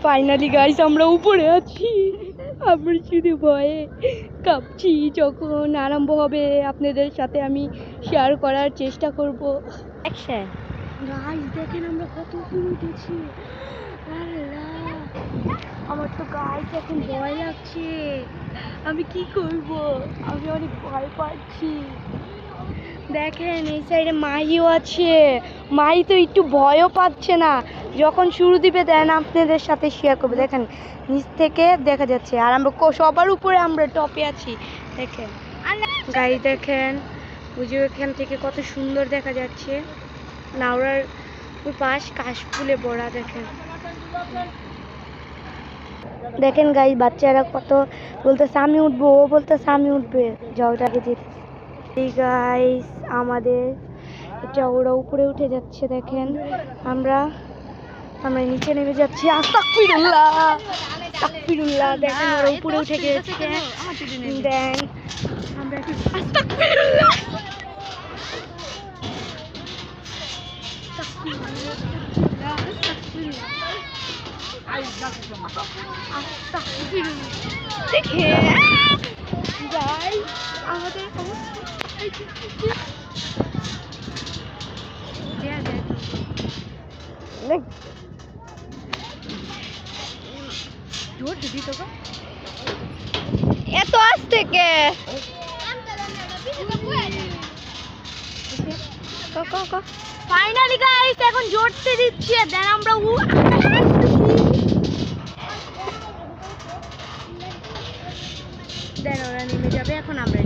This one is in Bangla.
ফাইনালি গাইস আমরা উপরে আছি। আমরা শুধু ভয়ে কাঁপছি, যখন আরম্ভ হবে আপনাদের সাথে আমি শেয়ার করার চেষ্টা করব। অ্যাকশন। গাইস দেখেন আমরা কত উপরে উঠেছি। আল্লাহ, আমার তো গাইস এখন ভয় লাগছে। আমি কি করব, আমি অনেক ভয় পাচ্ছি। দেখেন এই সাইডে মাহিও আছে। মাহি তো একটু ভয়ও পাচ্ছে না। যখন শুরু দিবে দেন আপনাদের সাথে শেয়ার করবে। দেখেন নিচ থেকে দেখা যাচ্ছে, আর আমরা সবার উপরে আমরা টপে আছি। দেখেন গাইস, দেখেন ওই যে এখান থেকে কত সুন্দর দেখা যাচ্ছে। নাওরার ওই পাশ কাশফুলে ভরা। দেখেন দেখেন গাইস, বাচ্চারা কত বলতেছে আমি উঠবো, ও বলতেছে আমি উঠবে। যাওটাকে যেতে গাইস আমাদের এটা ওরা উপরে উঠে যাচ্ছে। দেখেন আমরা নিচে নেমে যাচ্ছি। আস্তাগফিরুল্লাহ আস্তাগফিরুল্লাহ। দেখেন ওরা উপরে উঠে গেছে। দেন আমরা আস্তাগফিরুল্লাহ দেখে গাইস আমাদের এত আসতে কে? ফাইনালি গাইস এখন জোরতে দিচ্ছে। দেন আমরা দেন ওরা নেমে যাবে, এখন আমরা